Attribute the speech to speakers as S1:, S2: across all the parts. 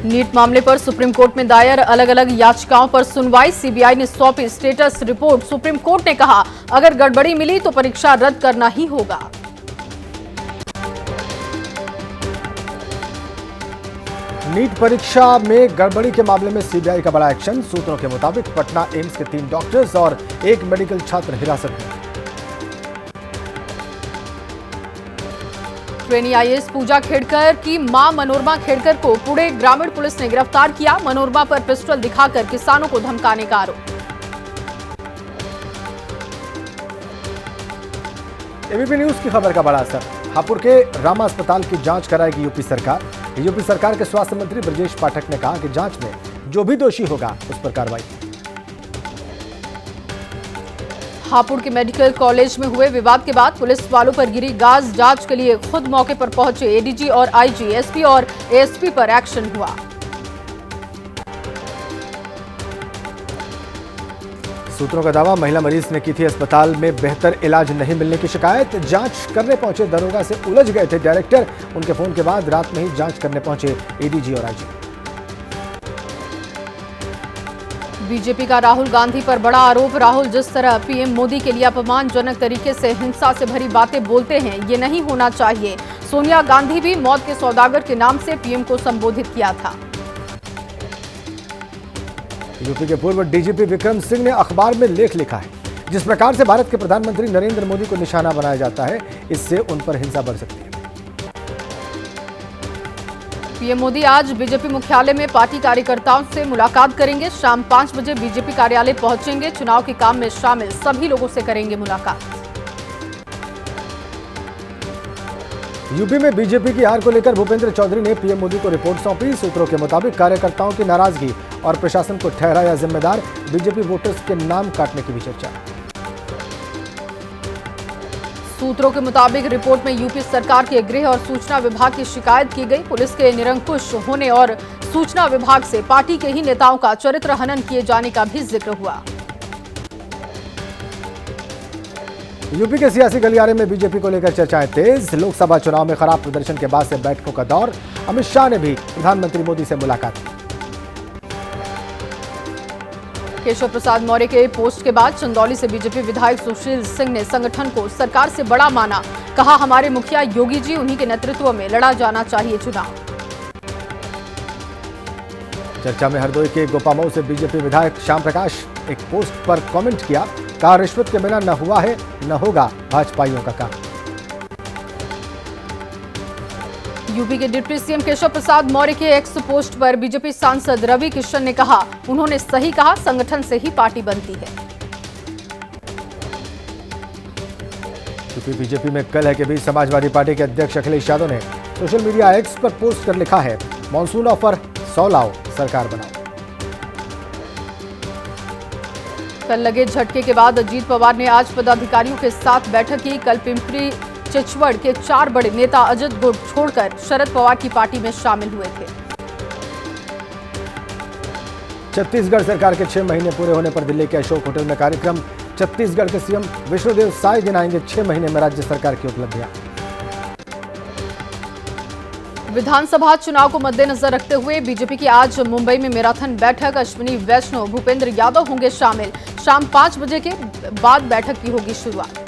S1: NEET मामले पर supreme court में दायर अलग अलग याचिकाओं पर सुनवाई। सीबीआई ने सौंपी स्टेटस रिपोर्ट। सुप्रीम कोर्ट ने कहा, अगर गड़बड़ी मिली तो परीक्षा रद्द करना ही होगा।
S2: नीट परीक्षा में गड़बड़ी के मामले में सीबीआई का बड़ा एक्शन। सूत्रों के मुताबिक पटना एम्स के 3 डॉक्टर्स और 1 मेडिकल छात्र हिरासत में।
S1: ट्रेनी आईएएस पूजा खेड़कर की मां मनोरमा खेड़कर को पुणे ग्रामीण पुलिस ने गिरफ्तार किया। मनोरमा पर पिस्टल दिखाकर किसानों को धमकाने का आरोप।
S2: एबीपी न्यूज की खबर का बड़ा असर। हापुड़ के रामा अस्पताल की जांच कराएगी यूपी सरकार। यूपी सरकार के स्वास्थ्य मंत्री ब्रजेश पाठक ने कहा कि जांच में जो भी दोषी होगा उस पर कार्रवाई।
S1: हापुड़ के मेडिकल कॉलेज में हुए विवाद के बाद पुलिस वालों पर गिरी गाज। जांच के लिए खुद मौके पर पहुंचे एडीजी और आईजी, एसपी और एएसपी पर एक्शन हुआ।
S2: सूत्रों का दावा, महिला मरीज ने की थी अस्पताल में बेहतर इलाज नहीं मिलने की शिकायत। जांच करने पहुंचे दरोगा से उलझ गए थे डायरेक्टर। उनके फोन के बाद रात में ही जांच करने पहुंचे एडीजी और आईजी।
S1: बीजेपी का राहुल गांधी पर बड़ा आरोप। राहुल जिस तरह पीएम मोदी के लिए अपमानजनक तरीके से हिंसा से भरी बातें बोलते हैं, ये नहीं होना चाहिए। सोनिया गांधी भी मौत के सौदागर के नाम से पीएम को संबोधित किया था।
S2: यूपी के पूर्व डीजीपी विक्रम सिंह ने अखबार में लेख लिखा है, जिस प्रकार से भारत के प्रधानमंत्री नरेंद्र मोदी को निशाना बनाया जाता है, इससे उन पर हिंसा बढ़ सकती है।
S1: पीएम मोदी आज बीजेपी मुख्यालय में पार्टी कार्यकर्ताओं से मुलाकात करेंगे। शाम 5 बजे बीजेपी कार्यालय पहुंचेंगे। चुनाव के काम में शामिल सभी लोगों से करेंगे मुलाकात।
S2: यूपी में बीजेपी की हार को लेकर भूपेंद्र चौधरी ने पीएम मोदी को रिपोर्ट सौंपी। सूत्रों के मुताबिक कार्यकर्ताओं की नाराजगी और प्रशासन को ठहराया जिम्मेदार। बीजेपी वोटर्स के नाम काटने की भी चर्चा।
S1: सूत्रों के मुताबिक रिपोर्ट में यूपी सरकार के गृह और सूचना विभाग की शिकायत की गई। पुलिस के निरंकुश होने और सूचना विभाग से पार्टी के ही नेताओं का चरित्र हनन किए जाने का भी जिक्र हुआ।
S2: यूपी के सियासी गलियारे में बीजेपी को लेकर चर्चाएं तेज। लोकसभा चुनाव में खराब प्रदर्शन के बाद से बैठकों का दौर। अमित शाह ने भी प्रधानमंत्री मोदी से मुलाकात की।
S1: केशव प्रसाद मौर्य के पोस्ट के बाद चंदौली से बीजेपी विधायक सुशील सिंह ने संगठन को सरकार से बड़ा माना। कहा, हमारे मुखिया योगी जी, उन्हीं के नेतृत्व में लड़ा जाना चाहिए चुनाव।
S2: चर्चा में हरदोई के गोपामऊ से बीजेपी विधायक श्याम प्रकाश एक पोस्ट पर कमेंट किया। कहा, रिश्वत के बिना न हुआ है न होगा भाजपाइयों का काम।
S1: यूपी के डिप्टी सीएम केशव प्रसाद मौर्य के एक्स पोस्ट पर बीजेपी सांसद रवि किशन ने कहा, उन्होंने सही कहा, संगठन से ही पार्टी बनती है।
S2: यूपी बीजेपी में कल है के बीच समाजवादी पार्टी के अध्यक्ष अखिलेश यादव ने सोशल मीडिया एक्स पर पोस्ट कर लिखा है, मॉनसून ऑफर 100 लाओ, सरकार बनाओ।
S1: कल लगे झटके के बाद अजीत पवार ने आज पदाधिकारियों के साथ बैठक की। कल पिंपरी चिचवड़ के 4 बड़े नेता अजित गुट छोड़कर शरद पवार की पार्टी में शामिल हुए थे।
S2: छत्तीसगढ़ सरकार के 6 महीने पूरे होने पर दिल्ली के अशोक होटल में कार्यक्रम। छत्तीसगढ़ के सीएम विष्णुदेव साय गिनाएंगे 6 महीने में राज्य सरकार की उपलब्धियां।
S1: विधानसभा चुनाव को मद्देनजर रखते हुए बीजेपी की आज मुंबई में मैराथन बैठक। अश्विनी वैष्णव, भूपेंद्र यादव होंगे शामिल। शाम 5 बजे के बाद बैठक की होगी शुरुआत।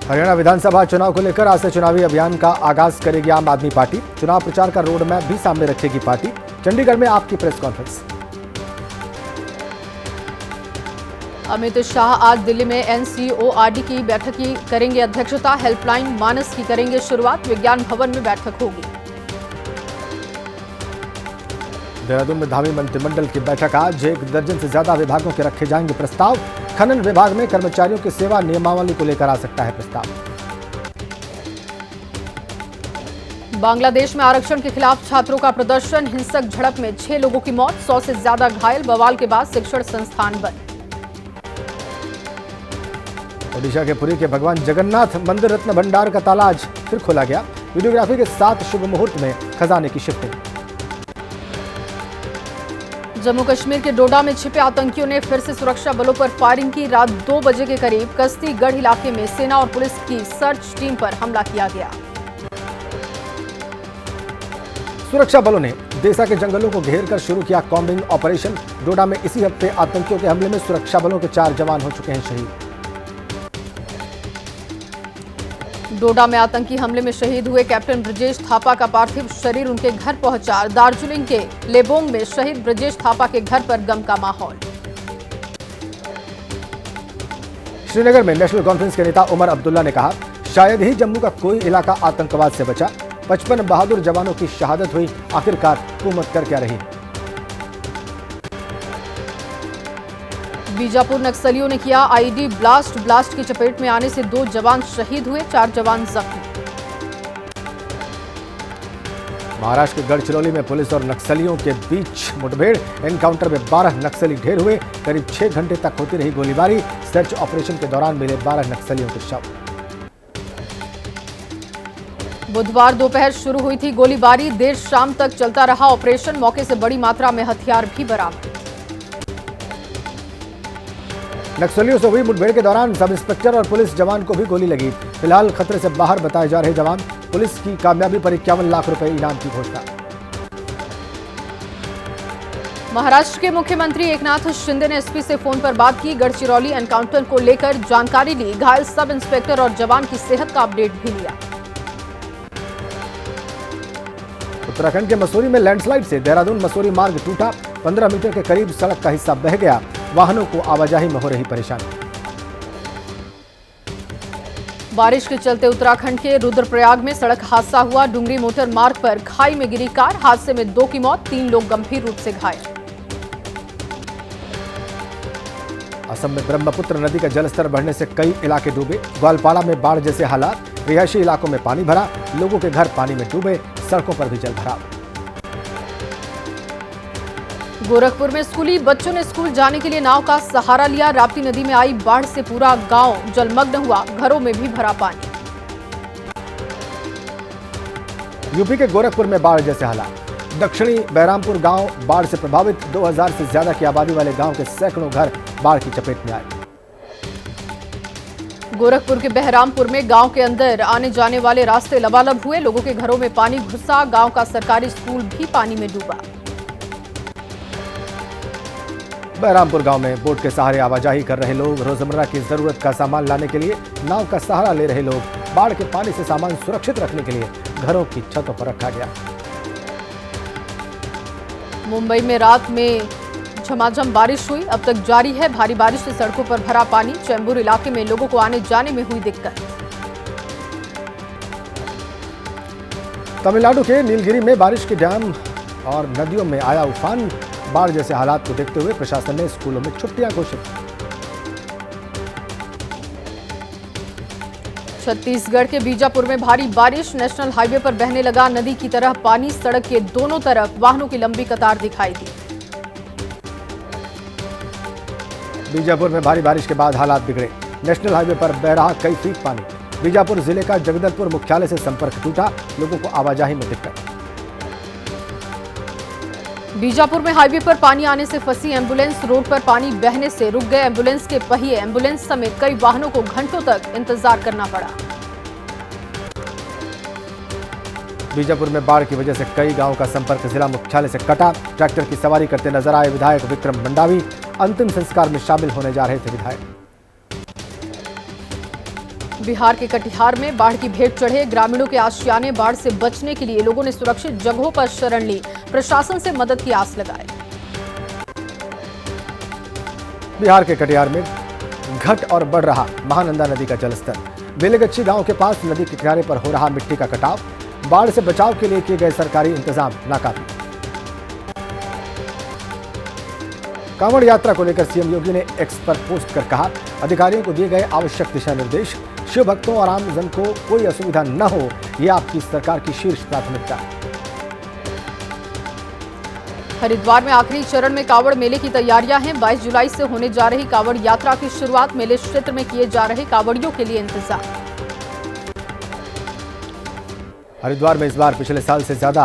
S2: हरियाणा विधानसभा चुनाव को लेकर आज से चुनावी अभियान का आगाज करेगी आम आदमी पार्टी। चुनाव प्रचार का रोड मैप भी सामने रखेगी पार्टी। चंडीगढ़ में आपकी प्रेस कॉन्फ्रेंस।
S1: अमित शाह आज दिल्ली में एनसीओआरडी की बैठक की करेंगे अध्यक्षता। हेल्पलाइन मानस की करेंगे शुरुआत। विज्ञान भवन में बैठक होगी।
S2: देहरादून में धामी मंत्रिमंडल की बैठक आज। 1 दर्जन से ज्यादा विभागों के रखे जाएंगे प्रस्ताव। खनन विभाग में कर्मचारियों की सेवा नियमावली को लेकर आ सकता है प्रस्ताव।
S1: बांग्लादेश में आरक्षण के खिलाफ छात्रों का प्रदर्शन। हिंसक झड़प में 6 लोगों की मौत, 100 से ज्यादा घायल। बवाल के बाद शिक्षण संस्थान बंद।
S2: ओडिशा के पुरी के भगवान जगन्नाथ मंदिर रत्न भंडार का ताला आज फिर खोला गया। वीडियोग्राफी के साथ शुभ मुहूर्त में खजाने की शिफ्टिंग।
S1: जम्मू कश्मीर के डोडा में छिपे आतंकियों ने फिर से सुरक्षा बलों पर फायरिंग की। रात 2 बजे के करीब कस्तीगढ़ इलाके में सेना और पुलिस की सर्च टीम पर हमला किया गया।
S2: सुरक्षा बलों ने देसा के जंगलों को घेर कर शुरू किया कॉम्बिंग ऑपरेशन। डोडा में इसी हफ्ते आतंकियों के हमले में सुरक्षा बलों के 4 जवान हो चुके हैं शहीद।
S1: डोडा में आतंकी हमले में शहीद हुए कैप्टन ब्रजेश थापा का पार्थिव शरीर उनके घर पहुंचा। दार्जिलिंग के लेबोंग में शहीद ब्रजेश थापा के घर पर गम का माहौल।
S2: श्रीनगर में नेशनल कॉन्फ्रेंस के नेता उमर अब्दुल्ला ने कहा, शायद ही जम्मू का कोई इलाका आतंकवाद से बचा। 55 बहादुर जवानों की शहादत हुई, आखिरकार हुकूमत कर क्या रही।
S1: बीजापुर नक्सलियों ने किया आईडी ब्लास्ट की चपेट में आने से 2 जवान शहीद हुए, 4 जवान जख्मी।
S2: महाराष्ट्र के गढ़चिरौली में पुलिस और नक्सलियों के बीच मुठभेड़। एनकाउंटर में 12 नक्सली ढेर हुए। करीब 6 घंटे तक होती रही गोलीबारी। सर्च ऑपरेशन के दौरान मिले 12 नक्सलियों के शव।
S1: बुधवार दोपहर शुरू हुई थी गोलीबारी, देर शाम तक चलता रहा ऑपरेशन। मौके से बड़ी मात्रा में हथियार भी बरामद।
S2: नक्सलियों से हुई मुठभेड़ के दौरान सब इंस्पेक्टर और पुलिस जवान को भी गोली लगी। फिलहाल खतरे से बाहर बताए जा रहे जवान। पुलिस की कामयाबी पर 51 लाख रुपए इनाम की घोषणा।
S1: महाराष्ट्र के मुख्यमंत्री एकनाथ शिंदे ने एसपी से फोन पर बात की। गढ़चिरौली एनकाउंटर को लेकर जानकारी ली। घायल सब इंस्पेक्टर और जवान की सेहत का अपडेट भी लिया।
S2: उत्तराखंड के मसूरी में लैंडस्लाइड से देहरादून मसूरी मार्ग टूटा। 15 मीटर के करीब सड़क का हिस्सा बह गया। वाहनों को आवाजाही में हो रही परेशानी।
S1: बारिश के चलते उत्तराखंड के रुद्रप्रयाग में सड़क हादसा हुआ। डुंगरी मोटर मार्ग पर खाई में गिरी कार। हादसे में 2 की मौत, 3 लोग गंभीर रूप से घायल।
S2: असम में ब्रह्मपुत्र नदी का जलस्तर बढ़ने से कई इलाके डूबे। ग्वालपाड़ा में बाढ़ जैसे हालात। रिहायशी इलाकों में पानी भरा। लोगों के घर पानी में डूबे। सड़कों पर भी जलभराव।
S1: गोरखपुर में स्कूली बच्चों ने स्कूल जाने के लिए नाव का सहारा लिया। राप्ती नदी में आई बाढ़ से पूरा गांव जलमग्न हुआ। घरों में भी भरा पानी।
S2: यूपी के गोरखपुर में बाढ़ जैसे हालात। दक्षिणी बहरामपुर गांव बाढ़ से प्रभावित। 2000 से ज्यादा की आबादी वाले गांव के सैकड़ों घर बाढ़ की चपेट में आए।
S1: गोरखपुर के बहरामपुर में गांव के अंदर आने जाने वाले रास्ते लबालब हुए। लोगों के घरों में पानी घुसा। गांव का सरकारी स्कूल भी पानी में डूबा।
S2: बहरामपुर गांव में बोट के सहारे आवाजाही कर रहे लोग। रोजमर्रा की जरूरत का सामान लाने के लिए नाव का सहारा ले रहे लोग। बाढ़ के पानी से सामान सुरक्षित रखने के लिए घरों की छतों पर रखा गया।
S1: मुंबई में रात में झमाझम बारिश हुई। अब तक जारी है भारी बारिश से सड़कों पर भरा पानी। चेंबूर इलाके में लोगों को आने जाने में हुई दिक्कत। तमिलनाडु के नीलगिरी में बारिश के डैम और नदियों में आया उफान। बाढ़ जैसे हालात को देखते हुए प्रशासन ने स्कूलों में छुट्टियां घोषित। छत्तीसगढ़ के बीजापुर में भारी बारिश। नेशनल हाईवे पर बहने लगा नदी की तरह पानी। सड़क के दोनों तरफ वाहनों की लंबी कतार दिखाई दी। बीजापुर में भारी बारिश के बाद हालात बिगड़े। नेशनल हाईवे पर बह रहा कई फीट पानी। बीजापुर जिले का जगदलपुर मुख्यालय से संपर्क टूटा। लोगों को आवाजाही में दिक्कत। बीजापुर में हाईवे पर पानी आने से फंसी एम्बुलेंस। रोड पर पानी बहने से रुक गए एम्बुलेंस के पहिए। एम्बुलेंस समेत कई वाहनों को घंटों तक इंतजार करना पड़ा। बीजापुर में बाढ़ की वजह से कई गांवों का संपर्क जिला मुख्यालय से कटा। ट्रैक्टर की सवारी करते नजर आए विधायक विक्रम मंडावी। अंतिम संस्कार में शामिल होने जा रहे थे विधायक। बिहार के कटिहार में बाढ़ की भेंट चढ़े ग्रामीणों के आशियाने। बाढ़ से बचने के लिए लोगों ने सुरक्षित जगहों पर शरण ली। प्रशासन से मदद की आस लगाई। बिहार के कटिहार में घट और बढ़ रहा महानंदा नदी का जलस्तर। बेलेगच्छी गांव के पास नदी के किनारे पर हो रहा मिट्टी का कटाव। बाढ़ से बचाव के लिए किए गए सरकारी इंतजाम नाकाफी। कांवड़ यात्रा को लेकर सीएम योगी ने एक्स पर पोस्ट कर कहा, अधिकारियों को दिए गए आवश्यक दिशा निर्देश। शिव भक्तों और आमजन को कोई असुविधा न हो, यह आपकी सरकार की शीर्ष प्राथमिकता। हरिद्वार में आखिरी चरण में कांवड़ मेले की तैयारियां हैं। 22 जुलाई से होने जा रही कांवड़ यात्रा की शुरुआत। मेले क्षेत्र में किए जा रहे कांवड़ियों के लिए इंतजाम। हरिद्वार में इस बार पिछले साल से ज्यादा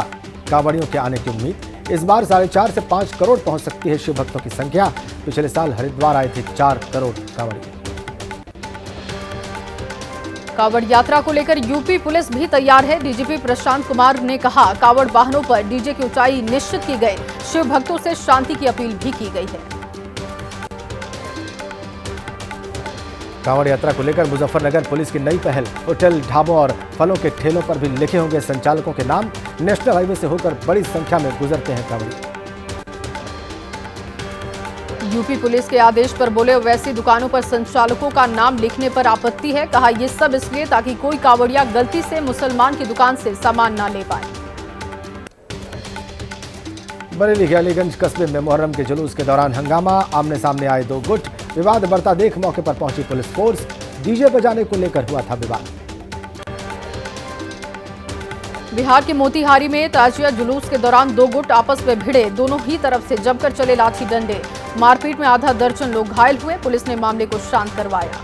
S1: कांवड़ियों के आने की उम्मीद। इस बार 4.5 से 5 करोड़ पहुंच सकती है शिव भक्तों की संख्या। पिछले साल हरिद्वार आए थे 4 करोड़ कांवड़िए। कांवड़ यात्रा को लेकर यूपी पुलिस भी तैयार है। डीजीपी प्रशांत कुमार ने कहा, कांवड़ वाहनों पर डीजे की ऊंचाई निश्चित की गई। शिव भक्तों से शांति की अपील भी की गई है।
S2: कांवड़ यात्रा को लेकर मुजफ्फरनगर पुलिस की नई पहल। होटल, ढाबों और फलों के ठेलों पर भी लिखे होंगे संचालकों के नाम। नेशनल हाईवे से होकर बड़ी संख्या में गुजरते हैं कांवड़ी।
S1: यूपी पुलिस के आदेश पर बोले, वैसी दुकानों पर संचालकों का नाम लिखने पर आपत्ति है। कहा, ये सब इसलिए ताकि कोई कांवड़िया गलती से मुसलमान की दुकान से सामान ना ले पाए।
S2: बरेली के अलीगंज कस्बे में मुहर्रम के जुलूस के दौरान हंगामा। आमने सामने आए दो गुट। विवाद बढ़ता देख मौके पर पहुंची पुलिस फोर्स। डीजे बजाने को लेकर हुआ था विवाद।
S1: बिहार के मोतिहारी में ताजिया जुलूस के दौरान दो गुट आपस में भिड़े। दोनों ही तरफ से जमकर चले लाठी डंडे। मारपीट में आधा दर्जन लोग घायल हुए। पुलिस ने मामले को शांत करवाया।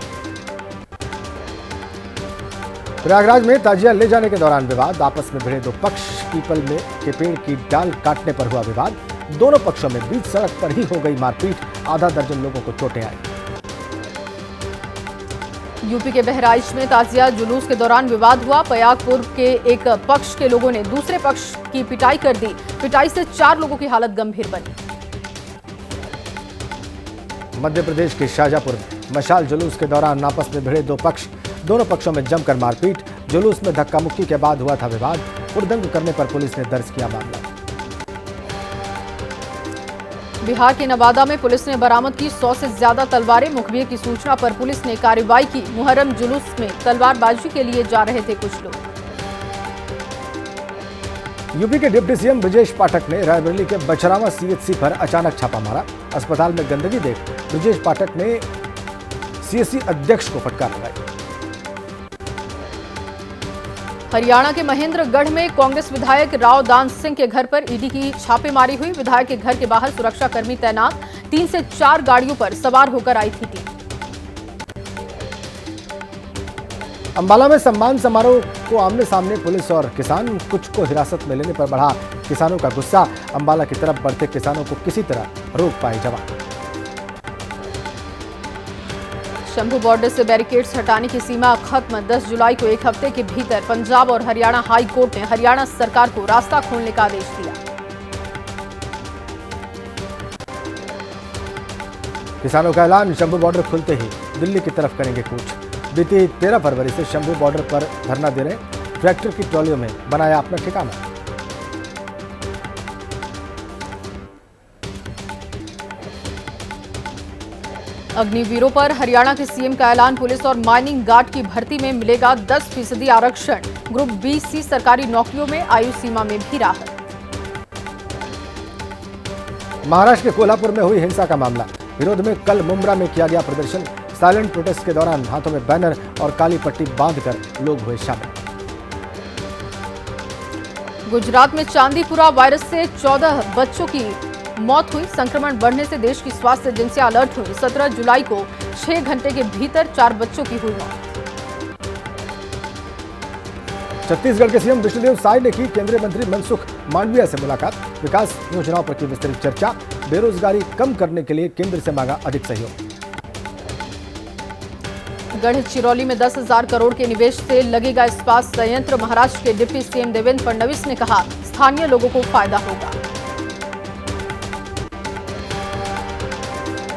S2: प्रयागराज में ताजिया ले जाने के दौरान विवाद। आपस में भिड़े दो पक्ष। पीपल में के पेड़ की डाल काटने पर हुआ विवाद। दोनों पक्षों में बीच सड़क पर ही हो गई मारपीट। आधा दर्जन लोगों को चोटें आई।
S1: यूपी के बहराइच में ताजिया जुलूस के दौरान विवाद हुआ। पयागपुर के एक पक्ष के लोगों ने दूसरे पक्ष की पिटाई कर दी। पिटाई से 4 लोगों की हालत गंभीर बनी।
S2: मध्य प्रदेश के शाहजहांपुर में मशाल जुलूस के दौरान आपस में भिड़े दो पक्ष। दोनों पक्षों में जमकर मारपीट। जुलूस में धक्का मुक्की के बाद हुआ था विवाद। उड़दंग करने पर पुलिस ने दर्ज किया मामला।
S1: बिहार के नवादा में पुलिस ने बरामद की 100 से ज्यादा तलवारें। मुखबिर की सूचना पर पुलिस ने कार्रवाई की। मुहर्रम जुलूस में तलवारबाजी के लिए जा रहे थे कुछ लोग।
S2: यूपी के डिप्टी सीएम ब्रजेश पाठक ने रायबरेली के बछरावा सीएचसी पर अचानक छापा मारा। अस्पताल में गंदगी देख ब्रजेश पाठक ने सीएचसी अध्यक्ष को फटकार लगाई।
S1: हरियाणा के महेंद्रगढ़ में कांग्रेस विधायक राव दान सिंह के घर पर ईडी की छापेमारी हुई। विधायक के घर के बाहर सुरक्षाकर्मी तैनात। 3 से 4 गाड़ियों पर सवार होकर आई थी टीम।
S2: अंबाला में सम्मान समारोह को आमने सामने पुलिस और किसान। कुछ को हिरासत में लेने पर बढ़ा किसानों का गुस्सा। अंबाला की तरफ बढ़ते किसानों को किसी तरह रोक पाए जवान।
S1: शंभू बॉर्डर से बैरिकेड्स हटाने की सीमा खत्म। 10 जुलाई को एक हफ्ते के भीतर पंजाब और हरियाणा हाई कोर्ट ने हरियाणा सरकार को रास्ता खोलने का आदेश दिया।
S2: किसानों का ऐलान, शंभू बॉर्डर खुलते ही दिल्ली की तरफ करेंगे कूच। बीती 13 फरवरी से शंभू बॉर्डर पर धरना दे रहे ट्रैक्टर की ट्रॉलियों में बनाया अपना ठिकाना।
S1: अग्निवीरों पर हरियाणा के सीएम का ऐलान। पुलिस और माइनिंग गार्ड की भर्ती में मिलेगा 10% आरक्षण। ग्रुप बी सी सरकारी नौकरियों में आयु सीमा में भी राहत।
S2: महाराष्ट्र के कोल्हापुर में हुई हिंसा का मामला। विरोध में कल मुंब्रा में किया गया प्रदर्शन। साइलेंट प्रोटेस्ट के दौरान हाथों में बैनर और काली पट्टी बांधकर लोग हुए शामिल।
S1: गुजरात में चांदीपुरा वायरस से 14 बच्चों की मौत हुई। संक्रमण बढ़ने से देश की स्वास्थ्य एजेंसी अलर्ट हुई। 17 जुलाई को 6 घंटे के भीतर 4 बच्चों की हुई मौत।
S2: छत्तीसगढ़ के सीएम विष्णुदेव साय ने की केंद्रीय मंत्री मनसुख मांडविया से मुलाकात। विकास योजनाओं पर की विस्तृत चर्चा। बेरोजगारी कम करने के लिए केंद्र से मांगा अधिक सहयोग।
S1: गढ़चिरौली में 10,000 करोड़ के निवेश से लगेगा इस्पात संयंत्र। महाराष्ट्र के डिप्टी सीएम देवेंद्र फडणवीस ने कहा, स्थानीय लोगों को फायदा होगा।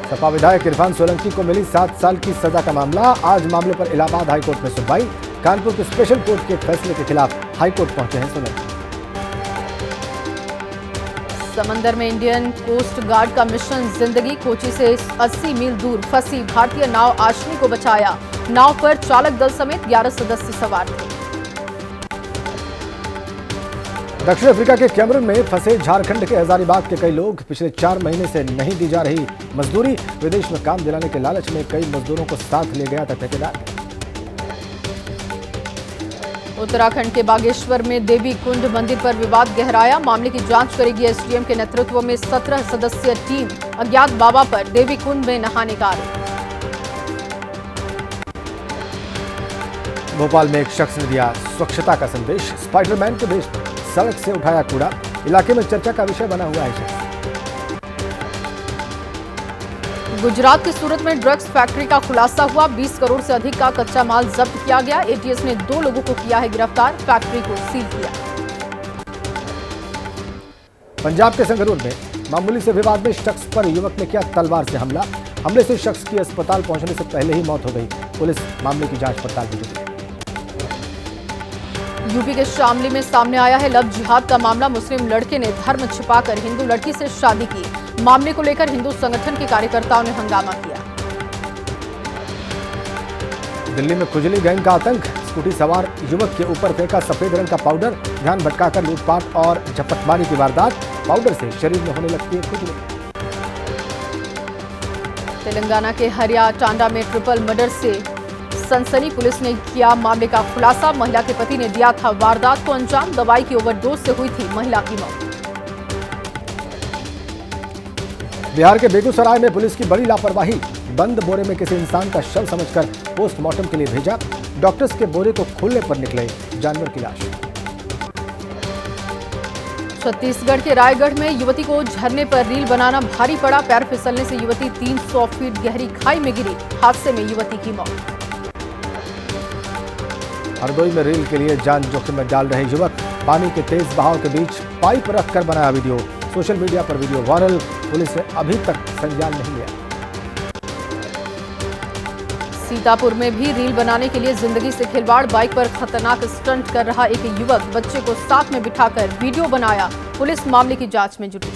S2: सपा विधायक इरफान सोलंकी को मिली 7 साल की सजा का मामला। आज मामले पर इलाहाबाद हाईकोर्ट में सुनवाई। कानपुर के स्पेशल कोर्ट के फैसले के खिलाफ हाईकोर्ट पहुंचे हैं सोलंकी।
S1: समंदर में इंडियन कोस्ट गार्ड का मिशन जिंदगी। कोची से 80 मील दूर फंसी भारतीय नाव आशनी को बचाया। नाव पर चालक दल समेत 11 सदस्य सवार थे।
S2: दक्षिण अफ्रीका के कैमरून में फंसे झारखंड के हजारीबाग के कई लोग। पिछले 4 महीने से नहीं दी जा रही मजदूरी। विदेश में काम दिलाने के लालच में कई मजदूरों को साथ ले गया था ठेकेदार।
S1: उत्तराखंड के बागेश्वर में देवी कुंड मंदिर पर विवाद गहराया। मामले की जांच करेगी एसडीएम के नेतृत्व में 17 सदस्यीय टीम। अज्ञात बाबा पर देवी कुंड में नहाने का आरोप। भोपाल में एक शख्स ने दिया स्वच्छता का संदेश। स्पाइडरमैन के वेश में सड़क से उठाया कूड़ा। इलाके में चर्चा का विषय बना हुआ है। गुजरात के सूरत में ड्रग्स फैक्ट्री का खुलासा हुआ। 20 करोड़ से अधिक का कच्चा माल जब्त किया गया। एटीएस ने 2 लोगों को किया है गिरफ्तार, फैक्ट्री को सील किया।
S2: पंजाब के संगरूर में मामूली से विवाद में शख्स पर युवक ने किया तलवार से हमला। हमले से शख्स की अस्पताल पहुंचने से पहले ही मौत हो गई। पुलिस मामले की जांच पड़ताल में जुटी है।
S1: यूपी के शामली में सामने आया है लव जिहाद का मामला। मुस्लिम लड़के ने धर्म छिपाकर हिंदू लड़की से शादी की। मामले को लेकर हिंदू संगठन के कार्यकर्ताओं ने हंगामा किया।
S2: दिल्ली में खुजली गैंग का आतंक। स्कूटी सवार युवक के ऊपर फेंका सफेद रंग का पाउडर। ध्यान भटकाकर लूटपाट और झपटमारी की वारदात। पाउडर से शरीर में होने लगती है खुजली।
S1: तेलंगाना के हरिया टांडा में ट्रिपल मर्डर से सनसनी। पुलिस ने किया मामले का खुलासा। महिला के पति ने दिया था वारदात को अंजाम। दवाई की ओवरडोज से हुई थी महिला की मौत।
S2: बिहार के बेगूसराय में पुलिस की बड़ी लापरवाही। बंद बोरे में किसी इंसान का शव समझकर पोस्टमार्टम के लिए भेजा। डॉक्टर्स के बोरे को खोलने पर निकले जानवर की लाश।
S1: छत्तीसगढ़ के रायगढ़ में युवती को झरने पर रील बनाना भारी पड़ा। पैर फिसलने से युवती 300 फीट गहरी खाई में गिरी। हादसे में युवती की मौत।
S2: हरदोई में रील के लिए जान जोखिम में डाल रहे युवक। पानी के तेज बहाव के बीच पाइप रखकर बनाया वीडियो। सोशल मीडिया पर वीडियो वायरल। पुलिस ने अभी तक संज्ञान नहीं लिया।
S1: सीतापुर में भी रील बनाने के लिए जिंदगी से खिलवाड़। बाइक पर खतरनाक स्टंट कर रहा एक युवक बच्चे को साथ में बिठाकर वीडियो बनाया। पुलिस मामले की जांच में जुटी।